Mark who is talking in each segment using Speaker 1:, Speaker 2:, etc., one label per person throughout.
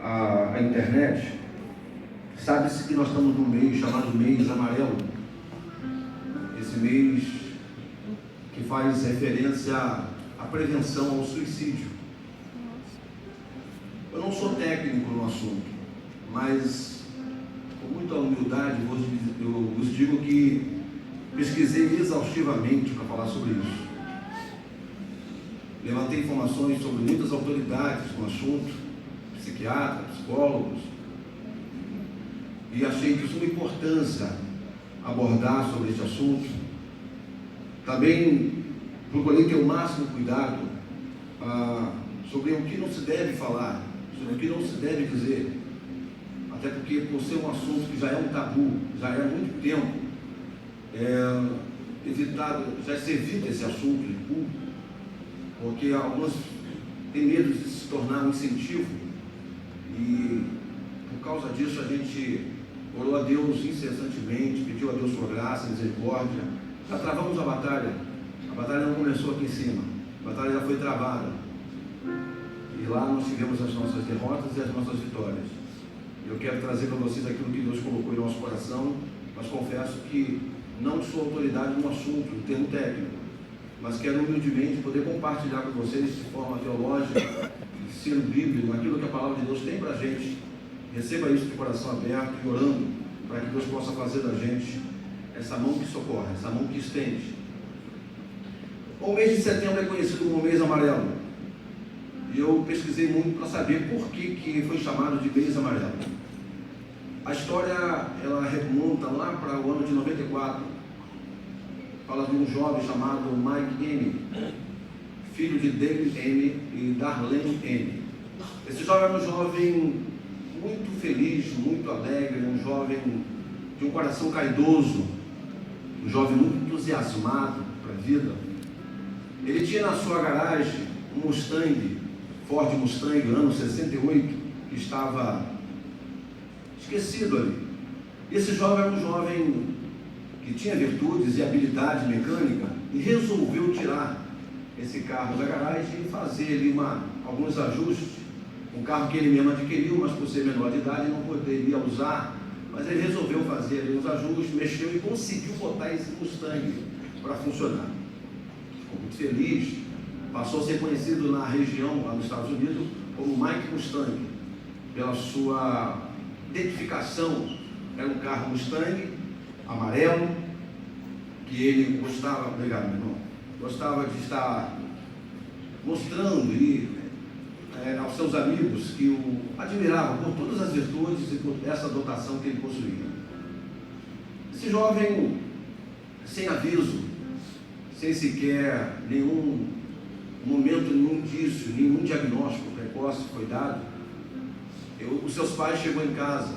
Speaker 1: a internet, sabe-se que nós estamos num mês chamado Mês Amarelo. Esse mês que faz referência à prevenção ao suicídio. Eu não sou técnico no assunto, mas com muita humildade eu vos digo que pesquisei exaustivamente para falar sobre isso. Levantei informações sobre muitas autoridades no assunto, psiquiatras, psicólogos, e achei de suma importância abordar sobre este assunto. Também procurei ter o máximo cuidado sobre o que não se deve falar, sobre o que não se deve dizer, até porque, por ser um assunto que já é um tabu, já é há muito tempo, já se evita esse assunto de público, porque alguns têm medo de se tornar um incentivo, e por causa disso a gente orou a Deus incessantemente, pediu a Deus sua graça, misericórdia. Já travamos a batalha não começou aqui em cima, a batalha já foi travada, e lá nós tivemos as nossas derrotas e as nossas vitórias. Eu quero trazer para vocês aquilo que Deus colocou em nosso coração, mas confesso que não sou autoridade no assunto, no termo técnico, mas quero humildemente poder compartilhar com vocês de forma teológica, ensino bíblico, aquilo que a palavra de Deus tem para a gente. Receba isso de coração aberto e orando para que Deus possa fazer da gente essa mão que socorre, essa mão que estende. O mês de setembro é conhecido como mês amarelo, e eu pesquisei muito para saber por que foi chamado de mês amarelo. A história, ela remonta lá para o ano de 94, fala de um jovem chamado Mike M., filho de David M. e Darlene M. Esse jovem era um jovem muito feliz, muito alegre, um jovem de um coração caridoso, um jovem muito entusiasmado para a vida. Ele tinha na sua garagem um Mustang, Ford Mustang, ano 68, que estava esquecido ali. Esse jovem era um jovem que tinha virtudes e habilidade mecânica e resolveu tirar esse carro da garagem e fazer ali alguns ajustes. Um carro que ele mesmo adquiriu, mas por ser menor de idade não poderia usar, mas ele resolveu fazer ali uns ajustes, mexeu e conseguiu botar esse Mustang para funcionar. Ficou muito feliz, passou a ser conhecido na região, lá nos Estados Unidos, como Mike Mustang, pela sua identificação. Era um carro Mustang amarelo, que ele gostava, obrigado meu irmão, gostava de estar mostrando aos seus amigos que o admiravam por todas as virtudes e por essa dotação que ele possuía. Esse jovem, sem aviso, sem sequer nenhum momento, nenhum indício, nenhum diagnóstico precoce foi dado, os seus pais chegou em casa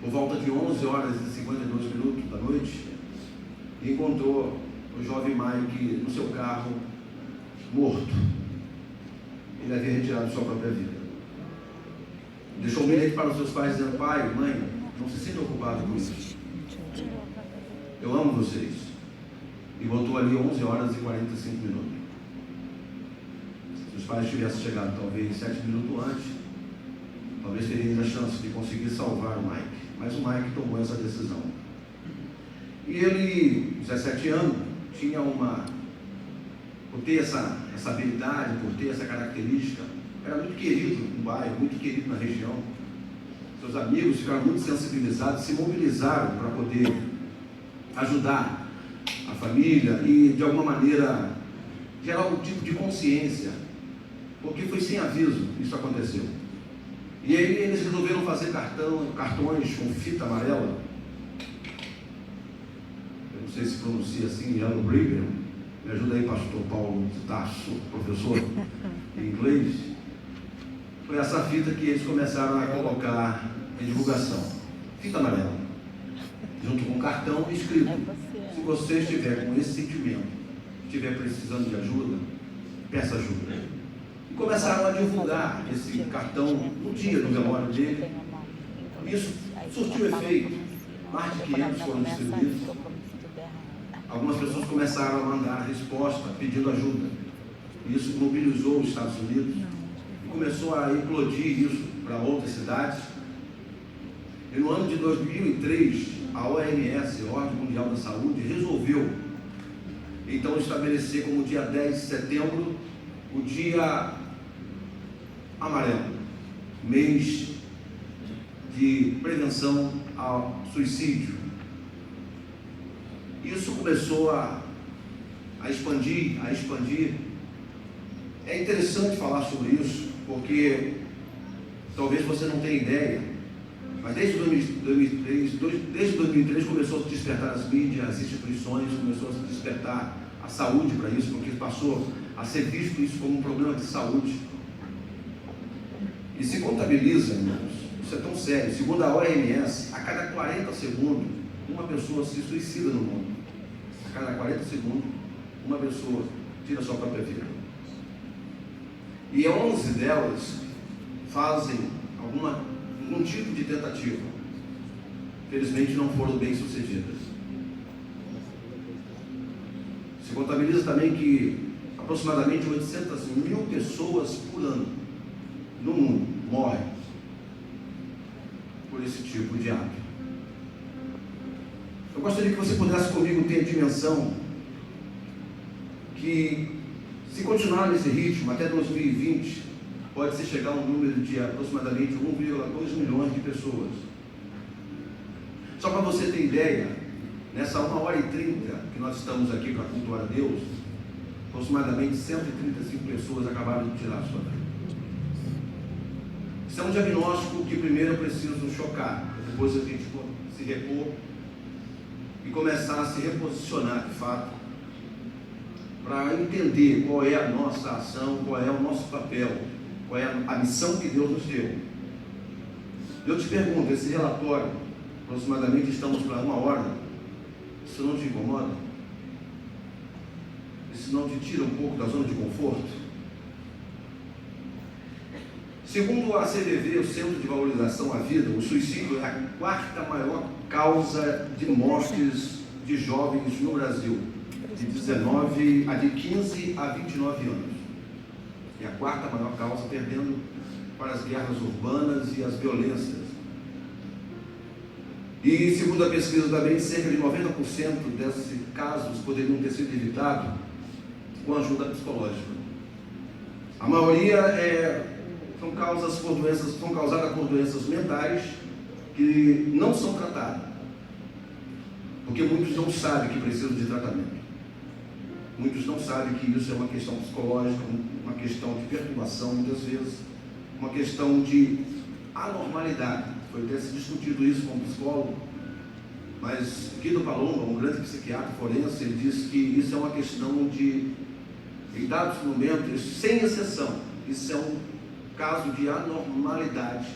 Speaker 1: por volta de 11 horas e 52 minutos da noite e encontrou o jovem Mike no seu carro, morto. Ele havia retirado sua própria vida. Deixou um bilhete para os seus pais dizendo: pai, mãe, não se sintam ocupados com isso. Eu amo vocês. E voltou ali 11 horas e 45 minutos. Se os pais tivessem chegado talvez 7 minutos antes, talvez teriam a chance de conseguir salvar o Mike. Mas o Mike tomou essa decisão. E ele, 17 anos, tinha por ter essa habilidade, por ter essa característica, era muito querido no bairro, muito querido na região. Seus amigos ficaram muito sensibilizados, se mobilizaram para poder ajudar a família e, de alguma maneira, gerar um tipo de consciência, porque foi sem aviso isso aconteceu. E aí eles resolveram fazer cartões com fita amarela, eu não sei se pronuncia assim, Yellow Brigham. Me ajuda aí, pastor Paulo Tasso, professor de inglês. Foi essa fita que eles começaram a colocar em divulgação. Fita amarela, junto com um cartão escrito: se você estiver com esse sentimento, estiver precisando de ajuda, peça ajuda. E começaram a divulgar esse cartão no dia do velório dele. Isso surtiu efeito. Mais de 500 foram distribuídos. Algumas pessoas começaram a mandar resposta pedindo ajuda. Isso mobilizou os Estados Unidos, começou a eclodir isso para outras cidades. E no ano de 2003, a OMS, a Ordem Mundial da Saúde, resolveu então estabelecer como dia 10 de setembro o dia amarelo, mês de prevenção ao suicídio. Isso começou a expandir. É interessante falar sobre isso, porque talvez você não tenha ideia, mas desde 2003 começou a se despertar as mídias, as instituições, começou a se despertar a saúde para isso, porque passou a ser visto isso como um problema de saúde. E se contabiliza, irmãos, isso é tão sério, segundo a OMS, a cada 40 segundos, uma pessoa se suicida no mundo. A cada 40 segundos, uma pessoa tira a sua própria vida. E 11 delas fazem algum tipo de tentativa. Felizmente não foram bem sucedidas. Se contabiliza também que aproximadamente 800 mil pessoas por ano no mundo morrem por esse tipo de ato. Eu gostaria que você pudesse comigo ter a dimensão que, se continuar nesse ritmo, até 2020, pode-se chegar a um número de aproximadamente 1,2 milhões de pessoas. Só para você ter ideia, nessa 1h30 que nós estamos aqui para cultuar a Deus, aproximadamente 135 pessoas acabaram de tirar a sua vida. Isso é um diagnóstico que primeiro eu preciso chocar, depois a gente se repor e começar a se reposicionar de fato, para entender qual é a nossa ação, qual é o nosso papel, qual é a missão que Deus nos deu. Eu te pergunto, esse relatório, aproximadamente estamos para 1 hora, isso não te incomoda? Isso não te tira um pouco da zona de conforto? Segundo a CVV, o Centro de Valorização à Vida, o suicídio é a 4ª maior causa de mortes de jovens no Brasil, de 15 a 29 anos. É a 4ª maior causa, perdendo para as guerras urbanas e as violências. E segundo a pesquisa também, cerca de 90% desses casos poderiam ter sido evitados com ajuda psicológica. A maioria são causadas por doenças mentais que não são tratadas, porque muitos não sabem que precisam de tratamento. Muitos não sabem que isso é uma questão psicológica, uma questão de perturbação, muitas vezes, uma questão de anormalidade. Foi até se discutido isso com um psicólogo, mas Guido Palomba, um grande psiquiatra forense, ele disse que isso é uma questão de, em dados momentos, sem exceção, isso é um caso de anormalidade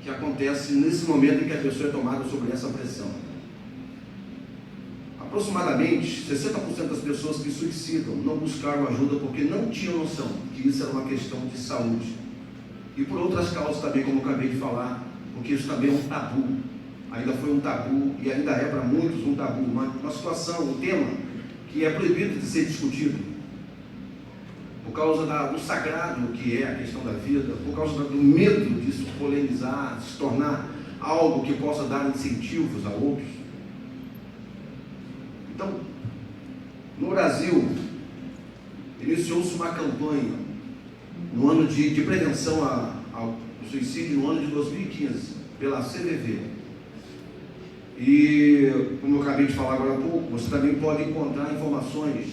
Speaker 1: que acontece nesse momento em que a pessoa é tomada sobre essa pressão. Aproximadamente 60% das pessoas que suicidam não buscaram ajuda porque não tinham noção que isso era uma questão de saúde. E por outras causas também, como eu acabei de falar, porque isso também é um tabu. Ainda foi um tabu e ainda é para muitos um tabu, uma situação, um tema que é proibido de ser discutido. Por causa do sagrado que é a questão da vida, por causa do medo de se polemizar, de se tornar algo que possa dar incentivos a outros. Então, no Brasil, iniciou-se uma campanha no ano de prevenção ao suicídio no ano de 2015, pela CVV. E, como eu acabei de falar agora há pouco, você também pode encontrar informações.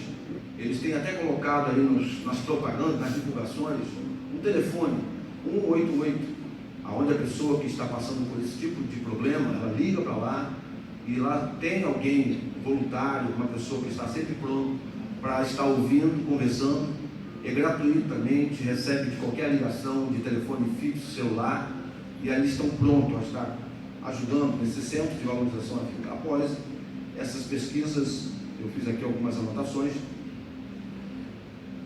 Speaker 1: Eles têm até colocado aí nas propagandas, nas divulgações, um telefone, 188, onde a pessoa que está passando por esse tipo de problema, ela liga para lá, e lá tem alguém voluntário, uma pessoa que está sempre pronto para estar ouvindo, conversando. É gratuitamente, recebe de qualquer ligação de telefone fixo, celular, e ali estão prontos a estar ajudando nesse centro de valorização à vida. Após essas pesquisas, eu fiz aqui algumas anotações,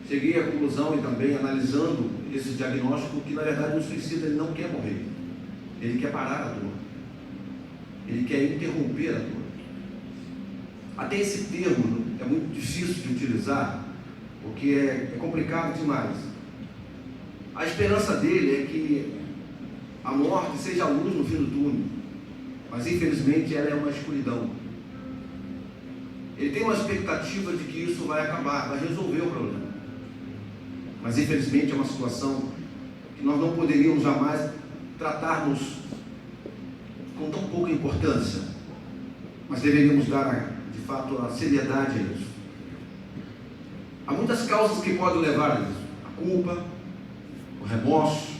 Speaker 1: cheguei à conclusão e também analisando esse diagnóstico que na verdade o suicida ele não quer morrer, ele quer parar a dor, ele quer interromper a dor. Até esse termo é muito difícil de utilizar, porque é complicado demais. A esperança dele é que a morte seja a luz no fim do túnel, mas infelizmente ela é uma escuridão. Ele tem uma expectativa de que isso vai acabar, vai resolver o problema, mas infelizmente é uma situação que nós não poderíamos jamais tratarmos com tão pouca importância, mas deveríamos dar de fato a seriedade a isso. Há muitas causas que podem levar a isso: a culpa, o remorso,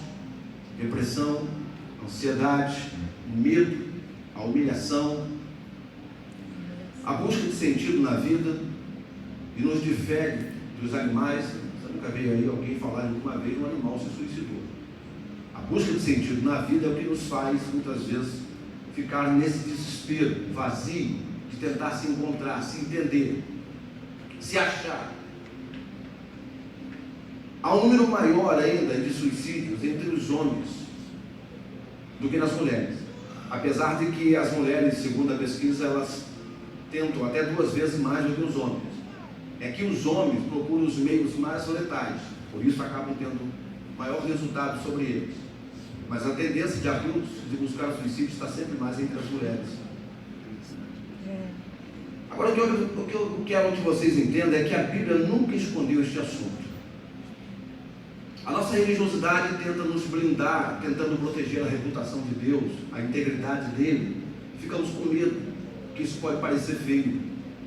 Speaker 1: a depressão, a ansiedade, o medo, a humilhação, a busca de sentido na vida, e nos difere dos animais. Você nunca veio aí alguém falar de alguma vez um animal se suicidou. A busca de sentido na vida é o que nos faz muitas vezes ficar nesse desespero vazio de tentar se encontrar, se entender, se achar. Há um número maior ainda de suicídios entre os homens do que nas mulheres, apesar de que as mulheres, segundo a pesquisa, elas tentam até 2 vezes mais do que os homens. É que os homens procuram os meios mais letais, por isso acabam tendo maior resultado sobre eles. Mas a tendência de adultos de buscar o suicídio está sempre mais entre as mulheres. Agora, o que eu quero que vocês entendam é que a Bíblia nunca escondeu este assunto. A nossa religiosidade tenta nos blindar, tentando proteger a reputação de Deus, a integridade dele. Ficamos com medo que isso pode parecer feio,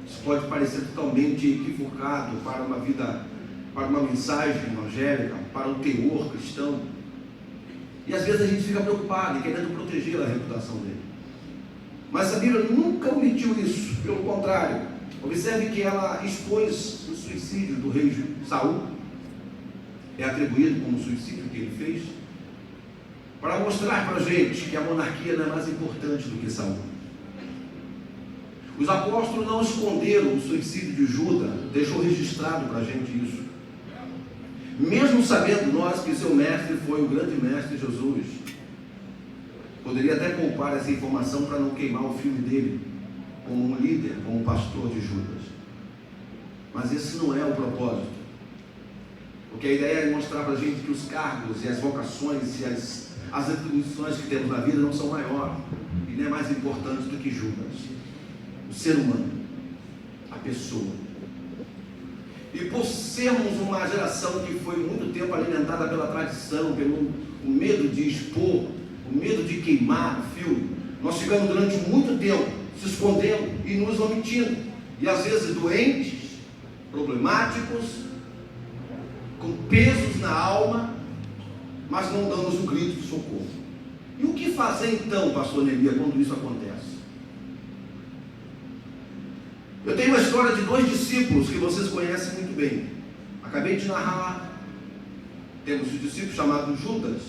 Speaker 1: isso pode parecer totalmente equivocado para uma vida, para uma mensagem evangélica, para o teor cristão. E às vezes a gente fica preocupado e querendo proteger a reputação dele. Mas a Bíblia nunca omitiu isso, pelo contrário. Observe que ela expôs o suicídio do rei Saul, é atribuído como suicídio que ele fez, para mostrar para a gente que a monarquia não é mais importante do que Saul. Os apóstolos não esconderam o suicídio de Judas, deixou registrado para a gente isso. Mesmo sabendo nós que seu mestre foi o grande mestre Jesus, poderia até poupar essa informação para não queimar o filme dele como um líder, como um pastor de Judas. Mas esse não é o propósito. Porque a ideia é mostrar para a gente que os cargos e as vocações e as atribuições que temos na vida não são maiores e nem é mais importante do que Judas, o ser humano, a pessoa. E por sermos uma geração que foi muito tempo alimentada pela tradição, pelo o medo de expor, o medo de queimar o filme, nós ficamos durante muito tempo se escondendo e nos omitindo, e às vezes doentes, problemáticos, com pesos na alma, mas não damos um grito de socorro. E o que fazer então, pastor Neemias, quando isso acontece? Eu tenho uma história de 2 discípulos que vocês conhecem muito bem. Acabei de narrar. Temos um discípulo chamado Judas.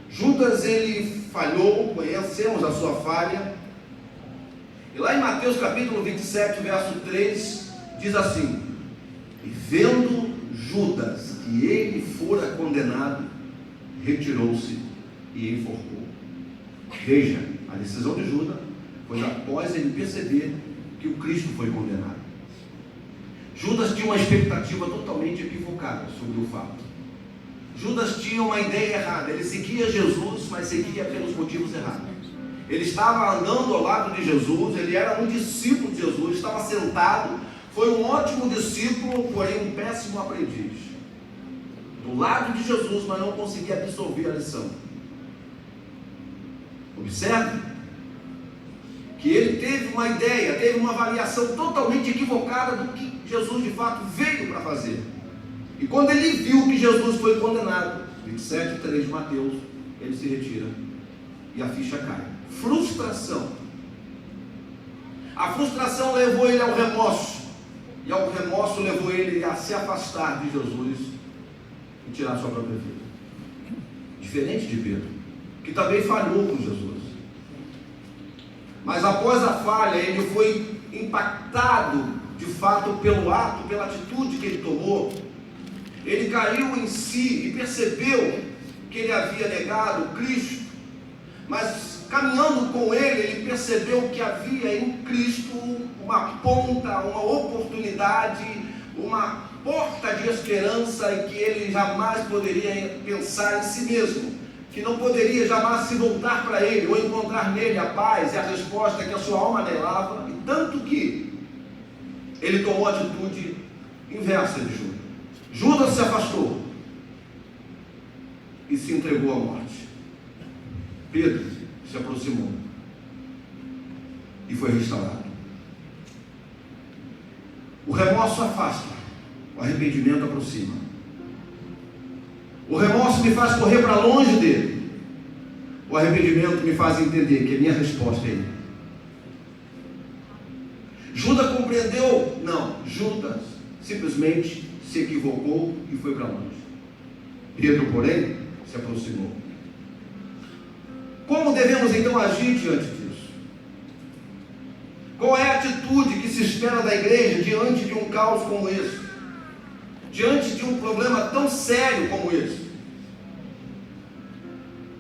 Speaker 1: Judas, ele falhou, conhecemos a sua falha. E lá em Mateus capítulo 27, verso 3, diz assim: e vendo Judas que ele fora condenado, retirou-se e enforcou. Veja, a decisão de Judas foi após ele perceber que o Cristo foi condenado. Judas tinha uma expectativa totalmente equivocada sobre o fato. Judas tinha uma ideia errada. Ele seguia Jesus, mas seguia pelos motivos errados. Ele estava andando ao lado de Jesus, ele era um discípulo de Jesus, estava sentado, foi um ótimo discípulo, porém um péssimo aprendiz. Do lado de Jesus, mas não conseguia absorver a lição. Observe que ele teve uma ideia, teve uma avaliação totalmente equivocada do que Jesus de fato veio para fazer. E quando ele viu que Jesus foi condenado, 27:3 de Mateus, ele se retira e a ficha cai. Frustração. A frustração levou ele ao remorso, e ao remorso levou ele a se afastar de Jesus e tirar sua própria vida. Diferente de Pedro, que também falhou com Jesus. Mas após a falha, ele foi impactado de fato pelo ato, pela atitude que ele tomou. Ele caiu em si e percebeu que ele havia negado Cristo, mas caminhando com ele percebeu que havia em Cristo uma ponta, uma oportunidade, uma porta de esperança e que ele jamais poderia pensar em si mesmo, que não poderia jamais se voltar para ele ou encontrar nele a paz e a resposta que a sua alma anelava, e tanto que ele tomou a atitude inversa de Judas. Judas se afastou e se entregou à morte. Pedro se aproximou e foi restaurado. O remorso afasta, o arrependimento aproxima. O remorso me faz correr para longe dele. O arrependimento me faz entender que a minha resposta é ele. Judas compreendeu? Não. Judas simplesmente se equivocou e foi para longe. Pedro, porém, se aproximou. Como devemos então agir diante disso? Qual é a atitude que se espera da igreja diante de um caos como esse? Diante de um problema tão sério como esse?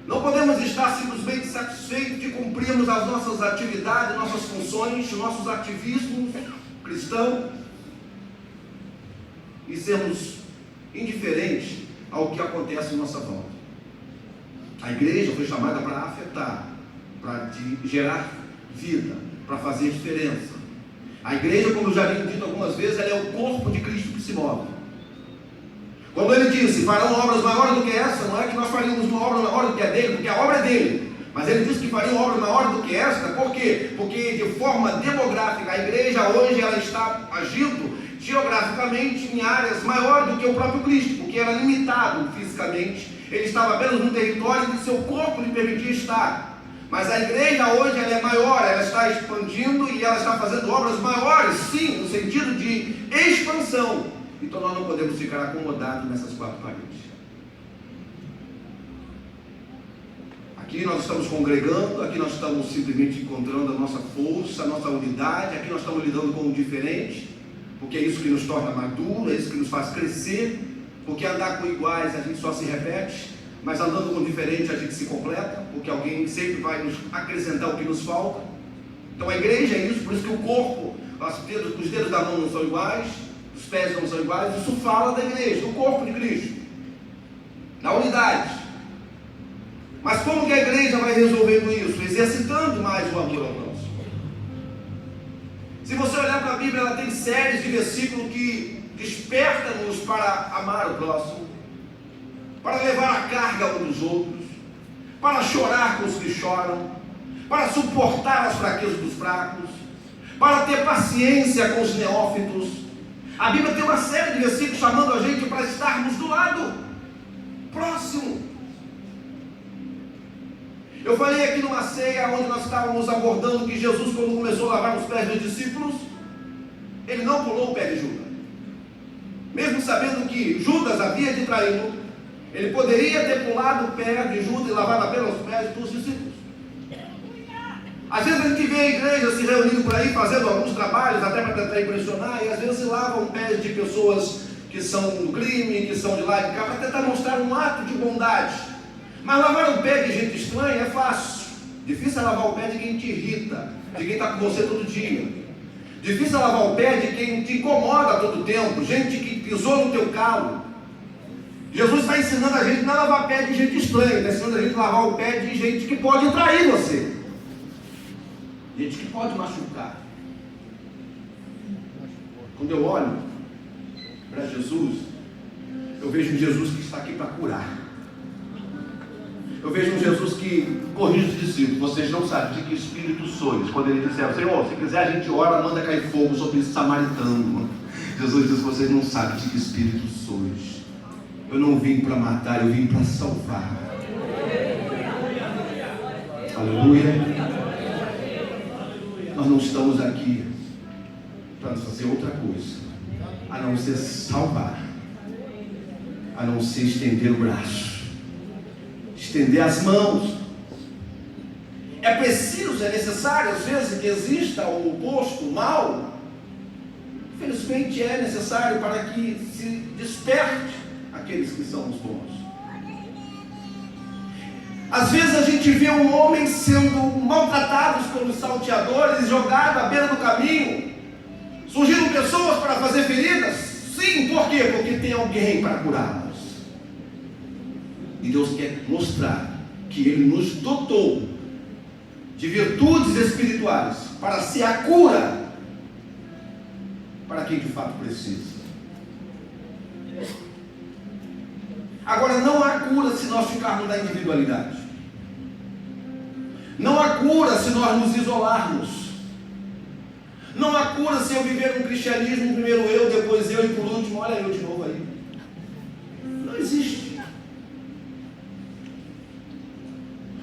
Speaker 1: Não podemos estar simplesmente satisfeitos de cumprirmos as nossas atividades, nossas funções, nossos ativismos cristãos e sermos indiferentes ao que acontece em nossa volta. A igreja foi chamada para afetar, para gerar vida, para fazer diferença. A igreja, como eu já havia dito algumas vezes, ela é o corpo de Cristo que se move. Quando ele disse, farão obras maiores do que essa, não é que nós faríamos uma obra maior do que a dele, porque a obra é dele. Mas ele disse que fariam obras maiores do que esta, por quê? Porque de forma demográfica, a igreja hoje ela está agindo geograficamente em áreas maiores do que o próprio Cristo, porque era limitado fisicamente. Ele estava apenas num território que seu corpo lhe permitia estar. Mas a igreja hoje ela é maior, ela está expandindo e ela está fazendo obras maiores, sim, no sentido de expansão. Então nós não podemos ficar acomodados nessas quatro paredes. Aqui nós estamos congregando, aqui nós estamos simplesmente encontrando a nossa força, a nossa unidade, aqui nós estamos lidando com o diferente, porque é isso que nos torna maduro, é isso que nos faz crescer, porque andar com iguais a gente só se repete, mas andando com diferente a gente se completa, porque alguém sempre vai nos acrescentar o que nos falta. Então a igreja é isso, por isso que o corpo, os dedos da mão não são iguais, os pés não são iguais, isso fala da igreja, do corpo de Cristo, da unidade. Mas como que a igreja vai resolvendo isso? Exercitando mais o amor ao próximo. Se você olhar para a Bíblia, ela tem séries de versículos que desperta-nos para amar o próximo, para levar a carga uns dos outros, para chorar com os que choram, para suportar as fraquezas dos fracos, para ter paciência com os neófitos. A Bíblia tem uma série de versículos chamando a gente para estarmos do lado próximo. Eu falei aqui numa ceia onde nós estávamos abordando que Jesus, quando começou a lavar os pés dos discípulos, ele não pulou o pé de Judas. Mesmo sabendo que Judas havia de traí-lo, ele poderia ter pulado o pé de Judas e lavado apenas os pés dos discípulos. Às vezes a gente vê a igreja se reunindo por aí, fazendo alguns trabalhos, até para tentar impressionar, e às vezes se lavam pés de pessoas que são do crime, que são de lá e de cá, para tentar mostrar um ato de bondade. Mas lavar o pé de gente estranha é fácil. Difícil é lavar o pé de quem te irrita, de quem está com você todo dia. Difícil é lavar o pé de quem te incomoda a todo tempo, gente que pisou no teu calo. Jesus está ensinando a gente não a lavar o pé de gente estranha, está ensinando a gente a lavar o pé de gente que pode trair você, gente que pode machucar. Quando eu olho para Jesus, eu vejo um Jesus que está aqui para curar. Eu vejo um Jesus que corrige os discípulos. Vocês não sabem de que espírito sois. Quando ele disser, Senhor, se quiser a gente ora, manda cair fogo sobre esse samaritano. Jesus diz, vocês não sabem de que espírito sois. Eu não vim para matar, eu vim para salvar. Aleluia. Nós não estamos aqui para fazer outra coisa, a não ser salvar, a não ser estender o braço, estender as mãos. É preciso, é necessário às vezes que exista o oposto, o mal. Infelizmente é necessário para que se desperte aqueles que são os bons. Às vezes a gente vê um homem sendo maltratados pelos salteadores, jogado à beira do caminho. Surgiram pessoas para fazer feridas? Sim, Sim, por quê? Porque tem alguém para curá-las. E Deus quer mostrar que Ele nos dotou de virtudes espirituais para ser a cura para quem de fato precisa. Agora, não há cura se nós ficarmos na individualidade. Não há cura se nós nos isolarmos. Não há cura se eu viver um cristianismo, primeiro eu, depois eu e por último, olha eu de novo aí. Não existe.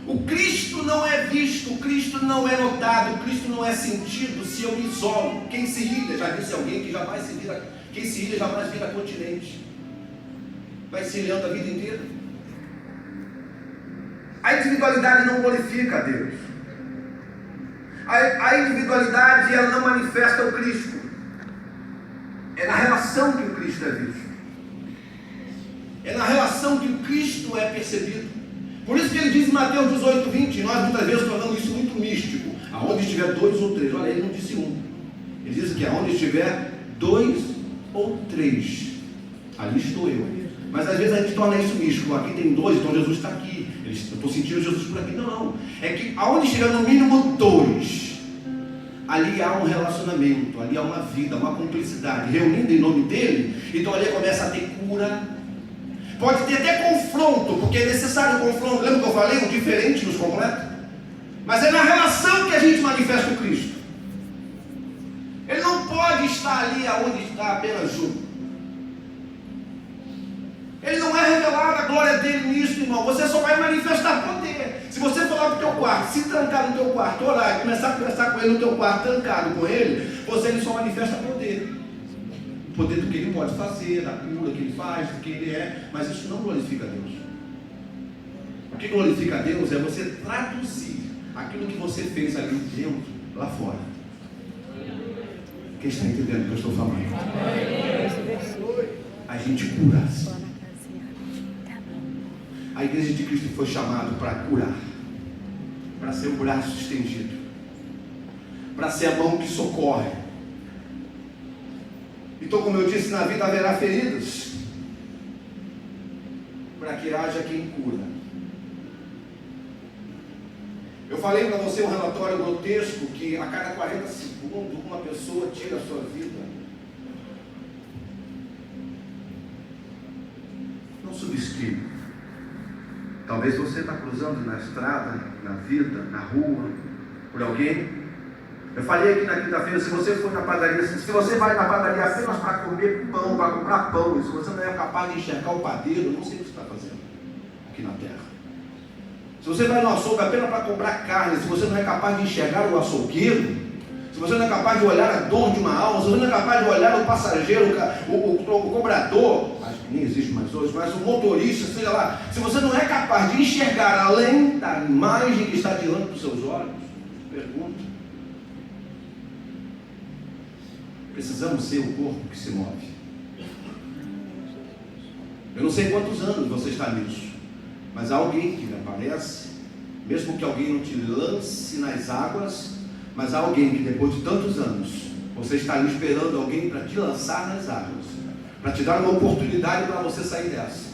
Speaker 1: O Cristo não é visto, o Cristo não é notado, o Cristo não é sentido se eu me isolo. Quem se ilha, já disse alguém que jamais se vira, quem se ilha jamais vira continente. Vai se ilhando a vida inteira. A individualidade não glorifica a Deus. A individualidade, ela não manifesta o Cristo. É na relação que o Cristo é visto. É na relação que o Cristo é percebido. Por isso que ele diz em Mateus 18, 20, nós muitas vezes tornamos isso muito místico. Aonde estiver 2 ou 3, olha, ele não disse 1. Ele diz que aonde estiver 2 ou 3, ali estou eu. Mas às vezes a gente torna isso místico. Aqui tem 2, então Jesus está aqui. Eu estou sentindo Jesus por aqui. Não. É que aonde estiver no mínimo 2, ali há um relacionamento, ali há uma vida, uma cumplicidade, reunindo em nome dele. Então ali começa a ter cura. Pode ter até confronto, porque é necessário confronto. Lembra que eu falei? O diferente nos completa. Mas é na relação que a gente manifesta o Cristo. Ele não pode estar ali aonde está apenas junto. Ele não é revelado a glória dele nisso, irmão. Você só vai manifestar poder. Se você for lá para o teu quarto, se trancar no teu quarto, orar e começar a conversar com ele no teu quarto, trancado com ele, ele só manifesta poder. O poder do que ele pode fazer, da cura que ele faz, do que ele é. Mas isso não glorifica a Deus. O que glorifica a Deus é você traduzir aquilo que você fez ali dentro, lá fora. Quem está entendendo o que eu estou falando? A gente cura. A igreja de Cristo foi chamada para curar, para ser o braço estendido, para ser a mão que socorre. Então, como eu disse, na vida haverá feridas, para que haja quem cura. Eu falei para você um relatório grotesco que a cada 40 segundos uma pessoa tira a sua vida. Não subescrime. Talvez você está cruzando na estrada, na vida, na rua, por alguém. Eu falei aqui na quinta-feira, se você for na padaria, se você vai na padaria apenas para comer pão, para comprar pão, e se você não é capaz de enxergar o padeiro, eu não sei o que você está fazendo aqui na terra. Se você vai no açougue apenas para comprar carne, se você não é capaz de enxergar o açougueiro, se você não é capaz de olhar a dor de uma alma, se você não é capaz de olhar o passageiro, o cobrador, acho que nem existe mais hoje, mas o motorista, seja lá, se você não é capaz de enxergar além da imagem que está diante dos seus olhos, pergunta. Precisamos ser o corpo que se move. Eu não sei quantos anos você está nisso, mas há alguém que me aparece, mesmo que alguém não te lance nas águas, mas há alguém que depois de tantos anos, você está ali esperando alguém para te lançar nas águas, para te dar uma oportunidade para você sair dessa.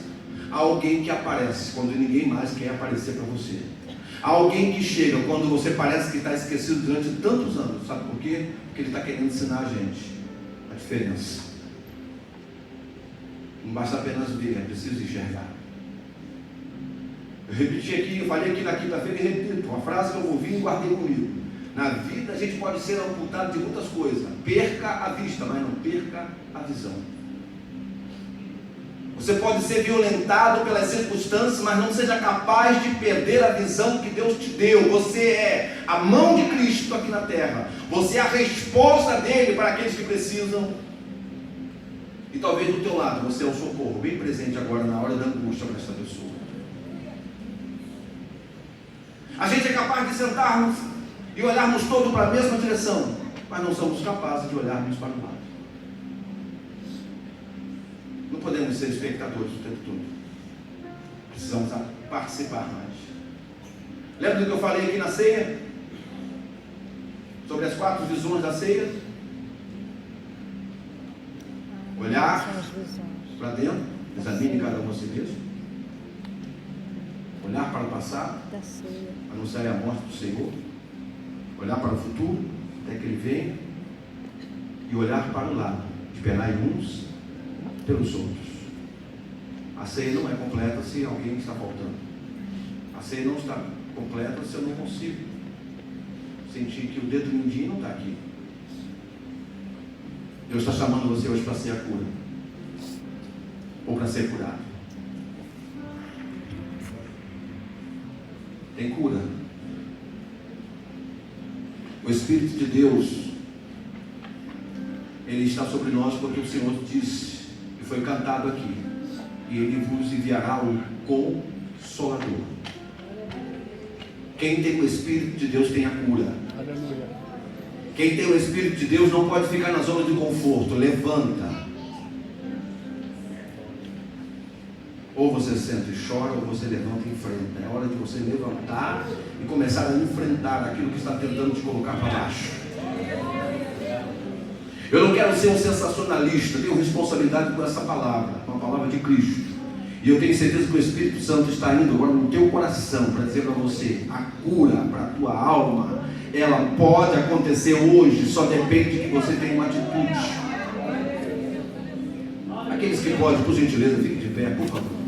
Speaker 1: Há alguém que aparece quando ninguém mais quer aparecer para você. Há alguém que chega quando você parece que está esquecido durante tantos anos. Sabe por quê? Porque ele está querendo ensinar a gente a diferença. Não basta apenas ver, é preciso enxergar. Eu repeti aqui, eu falei aqui na quinta-feira e repito, uma frase que eu ouvi e guardei comigo. Na vida a gente pode ser amputado de muitas coisas. Perca a vista, mas não perca a visão. Você pode ser violentado pelas circunstâncias, mas não seja capaz de perder a visão que Deus te deu. Você é a mão de Cristo aqui na terra. Você é a resposta dele para aqueles que precisam. E talvez do teu lado você é um socorro bem presente agora na hora da angústia para essa pessoa. A gente é capaz de sentarmos e olharmos todos para a mesma direção, mas não somos capazes de olharmos para o lado. Não podemos ser espectadores o tempo todo. Precisamos participar mais. Lembra do que eu falei aqui na ceia? Sobre as 4 visões da ceia? Olhar para dentro, examine cada um a si mesmo. Olhar para o passado, anunciar a morte do Senhor. Olhar para o futuro, até que Ele venha. E olhar para o lado, esperar uns pelos outros. A ceia não é completa se alguém está faltando. A ceia não está completa se eu não consigo sentir que o dedo mindinho não está aqui. Deus está chamando você hoje para ser a cura, ou para ser curado. Tem cura. O Espírito de Deus, Ele está sobre nós porque o Senhor disse, e foi cantado aqui, e Ele vos enviará o Consolador. Quem tem o Espírito de Deus tem a cura. Aleluia. Quem tem o Espírito de Deus não pode ficar na zona de conforto. Levanta. Ou você senta e chora, ou você levanta e enfrenta. É hora de você levantar e começar a enfrentar aquilo que está tentando te colocar para baixo. Eu não quero ser um sensacionalista. Tenho responsabilidade com essa palavra, com a palavra de Cristo. E eu tenho certeza que o Espírito Santo está indo agora no teu coração para dizer para você, a cura para a tua alma, ela pode acontecer hoje, só depende de que você tenha uma atitude. Aqueles que podem, por gentileza, fiquem de pé, por favor.